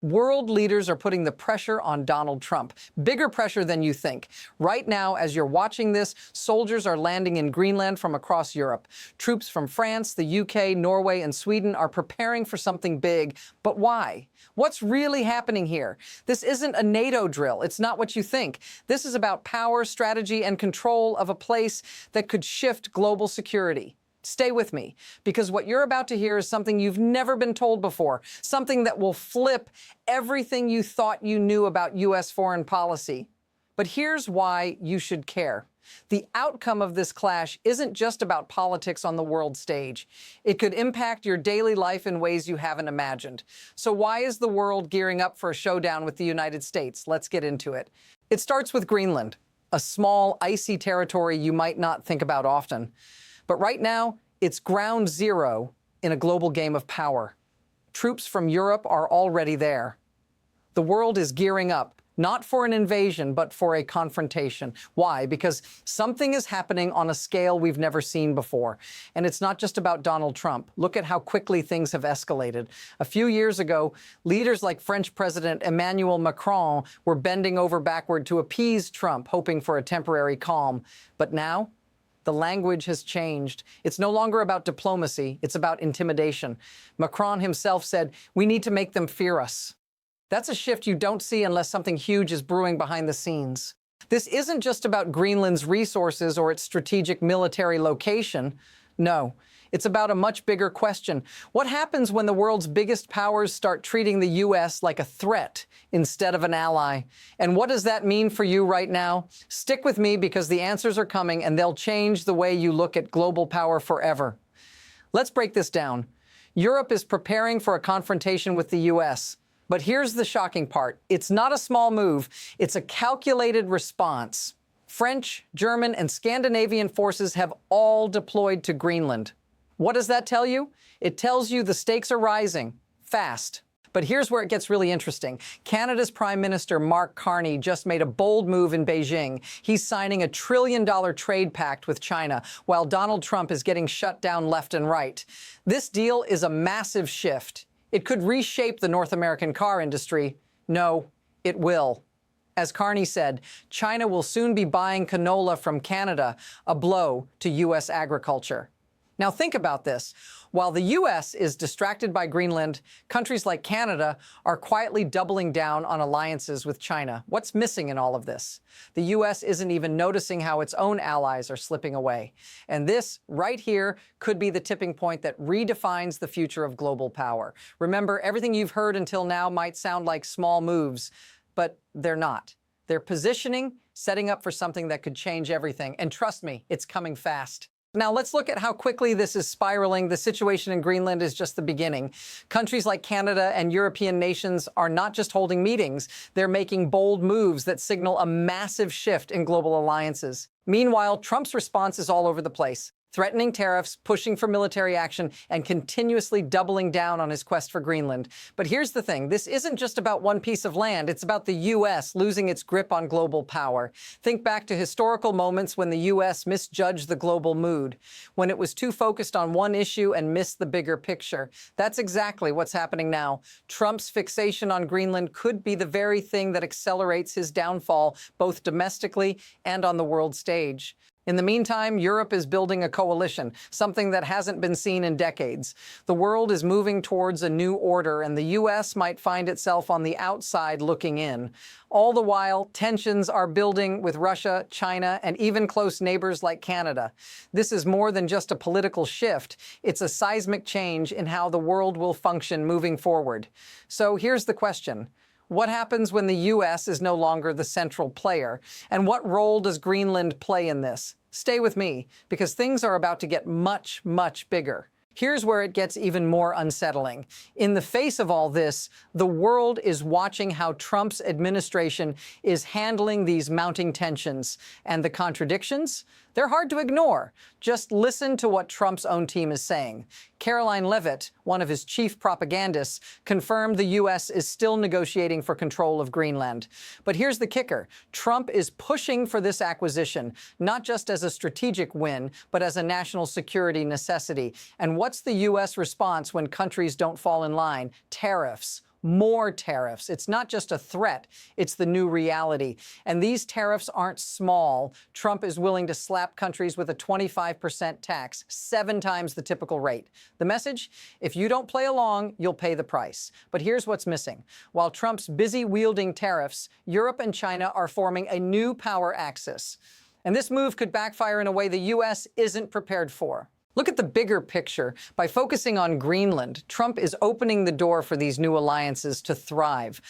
World leaders are putting the pressure on Donald Trump, bigger pressure than you think. Right now, as you're watching this, soldiers are landing in Greenland from across Europe. Troops from France, the UK, Norway, and Sweden are preparing for something big. But why? What's really happening here? This isn't a NATO drill. It's not what you think. This is about power, strategy, and control of a place that could shift global security. Stay with me, because what you're about to hear is something you've never been told before, something that will flip everything you thought you knew about U.S. foreign policy. But here's why you should care. The outcome of this clash isn't just about politics on the world stage. It could impact your daily life in ways you haven't imagined. So why is the world gearing up for a showdown with the United States? Let's get into it. It starts with Greenland, a small, icy territory you might not think about often. But right now, it's ground zero in a global game of power. Troops from Europe are already there. The world is gearing up, not for an invasion, but for a confrontation. Why? Because something is happening on a scale we've never seen before. And it's not just about Donald Trump. Look at how quickly things have escalated. A few years ago, leaders like French President Emmanuel Macron were bending over backward to appease Trump, hoping for a temporary calm. But now, the language has changed. It's no longer about diplomacy, it's about intimidation. Macron himself said, "We need to make them fear us." That's a shift you don't see unless something huge is brewing behind the scenes. This isn't just about Greenland's resources or its strategic military location. No, it's about a much bigger question. What happens when the world's biggest powers start treating the U.S. like a threat instead of an ally? And what does that mean for you right now? Stick with me, because the answers are coming and they'll change the way you look at global power forever. Let's break this down. Europe is preparing for a confrontation with the U.S. But here's the shocking part. It's not a small move. It's a calculated response. French, German, and Scandinavian forces have all deployed to Greenland. What does that tell you? It tells you the stakes are rising, fast. But here's where it gets really interesting. Canada's Prime Minister Mark Carney just made a bold move in Beijing. He's signing a $1 trillion trade pact with China, while Donald Trump is getting shut down left and right. This deal is a massive shift. It could reshape the North American car industry. No, it will. As Carney said, China will soon be buying canola from Canada, a blow to U.S. agriculture. Now think about this. While the U.S. is distracted by Greenland, countries like Canada are quietly doubling down on alliances with China. What's missing in all of this? The U.S. isn't even noticing how its own allies are slipping away. And this, right here, could be the tipping point that redefines the future of global power. Remember, everything you've heard until now might sound like small moves, but they're not. They're positioning, setting up for something that could change everything. And trust me, it's coming fast. Now let's look at how quickly this is spiraling. The situation in Greenland is just the beginning. Countries like Canada and European nations are not just holding meetings, they're making bold moves that signal a massive shift in global alliances. Meanwhile, Trump's response is all over the place. Threatening tariffs, pushing for military action, and continuously doubling down on his quest for Greenland. But here's the thing, this isn't just about one piece of land, it's about the U.S. losing its grip on global power. Think back to historical moments when the U.S. misjudged the global mood, when it was too focused on one issue and missed the bigger picture. That's exactly what's happening now. Trump's fixation on Greenland could be the very thing that accelerates his downfall, both domestically and on the world stage. In the meantime, Europe is building a coalition, something that hasn't been seen in decades. The world is moving towards a new order, and the U.S. might find itself on the outside looking in. All the while, tensions are building with Russia, China, and even close neighbors like Canada. This is more than just a political shift. It's a seismic change in how the world will function moving forward. So here's the question. What happens when the U.S. is no longer the central player? And what role does Greenland play in this? Stay with me, because things are about to get much, much bigger. Here's where it gets even more unsettling. In the face of all this, the world is watching how Trump's administration is handling these mounting tensions. And the contradictions? They're hard to ignore. Just listen to what Trump's own team is saying. Caroline Leavitt, one of his chief propagandists, confirmed the U.S. is still negotiating for control of Greenland. But here's the kicker. Trump is pushing for this acquisition, not just as a strategic win, but as a national security necessity. And what's the U.S. response when countries don't fall in line? Tariffs. more tariffs. It's not just a threat, it's the new reality. And these tariffs aren't small. Trump is willing to slap countries with a 25% tax, 7 times the typical rate. The message? If you don't play along, you'll pay the price. But here's what's missing. While Trump's busy wielding tariffs, Europe and China are forming a new power axis. And this move could backfire in a way the U.S. isn't prepared for. Look at the bigger picture. By focusing on Greenland, Trump is opening the door for these new alliances to thrive.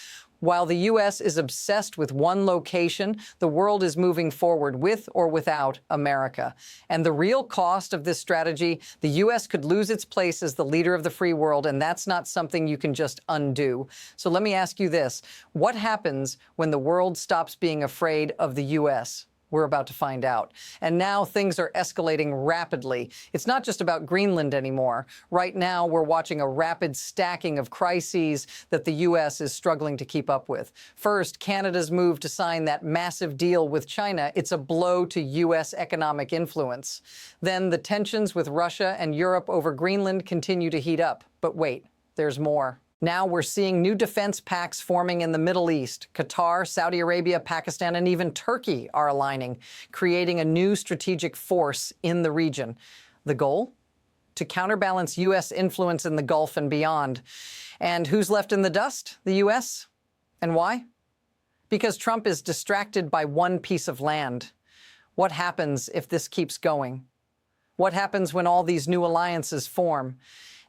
While the U.S. is obsessed with one location, the world is moving forward with or without America. And the real cost of this strategy, the U.S. could lose its place as the leader of the free world, and that's not something you can just undo. So let me ask you this. What happens when the world stops being afraid of the U.S.? We're about to find out. And now things are escalating rapidly. It's not just about Greenland anymore. Right now, we're watching a rapid stacking of crises that the U.S. is struggling to keep up with. First, Canada's move to sign that massive deal with China. It's a blow to U.S. economic influence. Then the tensions with Russia and Europe over Greenland continue to heat up. But wait, there's more. Now we're seeing new defense pacts forming in the Middle East. Qatar, Saudi Arabia, Pakistan, and even Turkey are aligning, creating a new strategic force in the region. The goal? To counterbalance U.S. influence in the Gulf and beyond. And who's left in the dust? The U.S.? And why? Because Trump is distracted by one piece of land. What happens if this keeps going? What happens when all these new alliances form?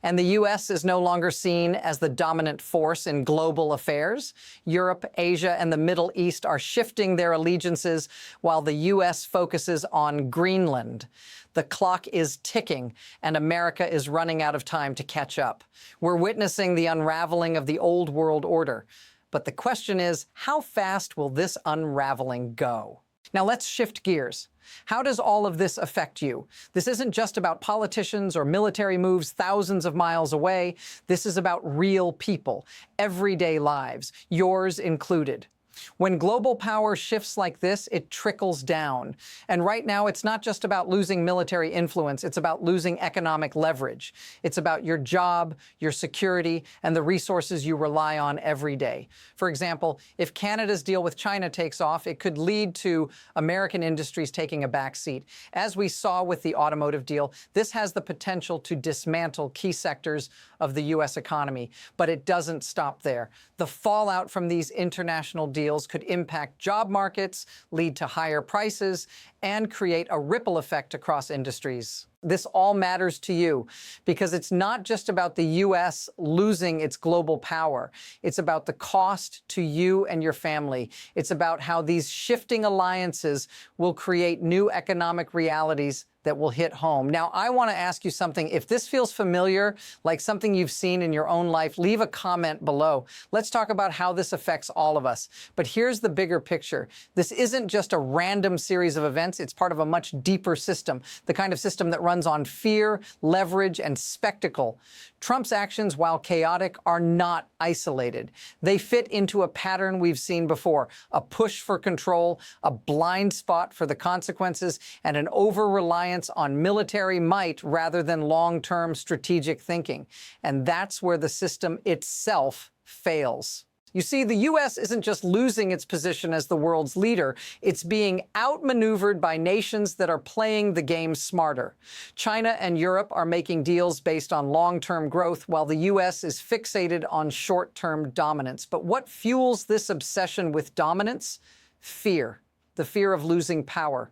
And the U.S. is no longer seen as the dominant force in global affairs. Europe, Asia, and the Middle East are shifting their allegiances while the U.S. focuses on Greenland. The clock is ticking, and America is running out of time to catch up. We're witnessing the unraveling of the old world order. But the question is, how fast will this unraveling go? Now let's shift gears. How does all of this affect you? This isn't just about politicians or military moves thousands of miles away. This is about real people, everyday lives, yours included. When global power shifts like this, it trickles down. And right now, it's not just about losing military influence, it's about losing economic leverage. It's about your job, your security, and the resources you rely on every day. For example, if Canada's deal with China takes off, it could lead to American industries taking a back seat. As we saw with the automotive deal, this has the potential to dismantle key sectors of the U.S. economy. But it doesn't stop there. The fallout from these international deals could impact job markets, lead to higher prices, and create a ripple effect across industries. This all matters to you because it's not just about the U.S. losing its global power. It's about the cost to you and your family. It's about how these shifting alliances will create new economic realities that will hit home. Now, I want to ask you something. If this feels familiar, like something you've seen in your own life, leave a comment below. Let's talk about how this affects all of us. But here's the bigger picture. This isn't just a random series of events. It's part of a much deeper system, the kind of system that runs on fear, leverage, and spectacle. Trump's actions, while chaotic, are not isolated. They fit into a pattern we've seen before, a push for control, a blind spot for the consequences, and an over-reliance on military might rather than long-term strategic thinking. And that's where the system itself fails. You see, the U.S. isn't just losing its position as the world's leader, it's being outmaneuvered by nations that are playing the game smarter. China and Europe are making deals based on long-term growth, while the U.S. is fixated on short-term dominance. But what fuels this obsession with dominance? Fear. The fear of losing power.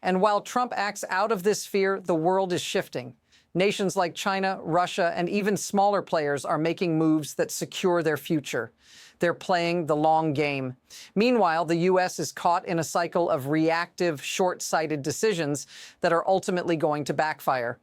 And while Trump acts out of this fear, the world is shifting. Nations like China, Russia, and even smaller players are making moves that secure their future. They're playing the long game. Meanwhile, the U.S. is caught in a cycle of reactive, short-sighted decisions that are ultimately going to backfire.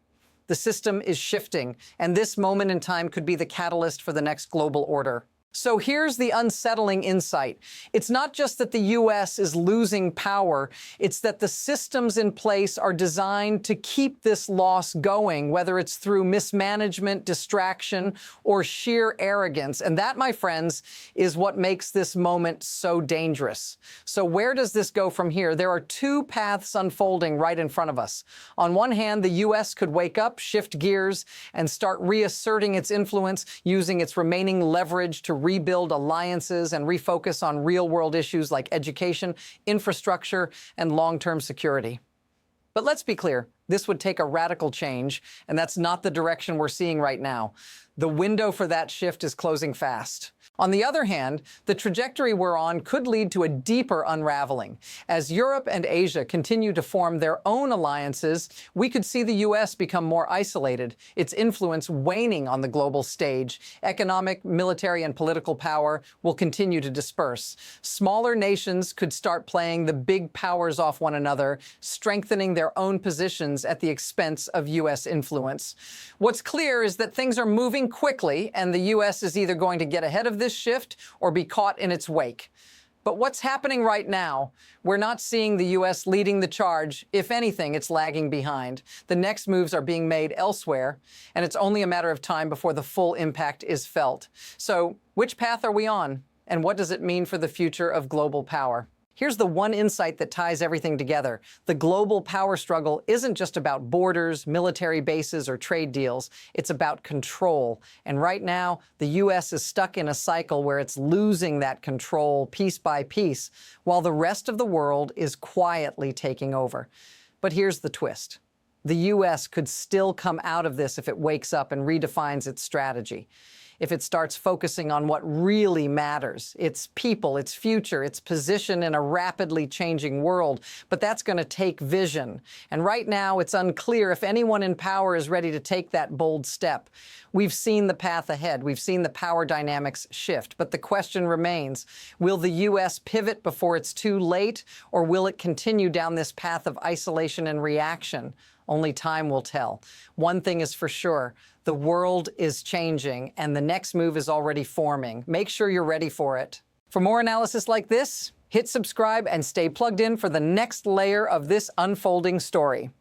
The system is shifting, and this moment in time could be the catalyst for the next global order. So here's the unsettling insight. It's not just that the U.S. is losing power, it's that the systems in place are designed to keep this loss going, whether it's through mismanagement, distraction, or sheer arrogance. And that, my friends, is what makes this moment so dangerous. So where does this go from here? There are two paths unfolding right in front of us. On one hand, the U.S. could wake up, shift gears, and start reasserting its influence, using its remaining leverage to rebuild alliances and refocus on real-world issues like education, infrastructure, and long-term security. But let's be clear, this would take a radical change, and that's not the direction we're seeing right now. The window for that shift is closing fast. On the other hand, the trajectory we're on could lead to a deeper unraveling. As Europe and Asia continue to form their own alliances, we could see the U.S. become more isolated, its influence waning on the global stage. Economic, military, and political power will continue to disperse. Smaller nations could start playing the big powers off one another, strengthening their own positions at the expense of U.S. influence. What's clear is that things are moving quickly, and the U.S. is either going to get ahead of this shift or be caught in its wake. But what's happening right now? We're not seeing the U.S. leading the charge. If anything, it's lagging behind. The next moves are being made elsewhere, and it's only a matter of time before the full impact is felt. So, which path are we on? And what does it mean for the future of global power? Here's the one insight that ties everything together. The global power struggle isn't just about borders, military bases, or trade deals. It's about control. And right now, the U.S. is stuck in a cycle where it's losing that control piece by piece, while the rest of the world is quietly taking over. But here's the twist. The U.S. could still come out of this if it wakes up and redefines its strategy. If it starts focusing on what really matters, its people, its future, its position in a rapidly changing world. But that's going to take vision. And right now, it's unclear if anyone in power is ready to take that bold step. We've seen the path ahead. We've seen the power dynamics shift. But the question remains, will the U.S. pivot before it's too late, or will it continue down this path of isolation and reaction? Only time will tell. One thing is for sure, the world is changing, and the next move is already forming. Make sure you're ready for it. For more analysis like this, hit subscribe and stay plugged in for the next layer of this unfolding story.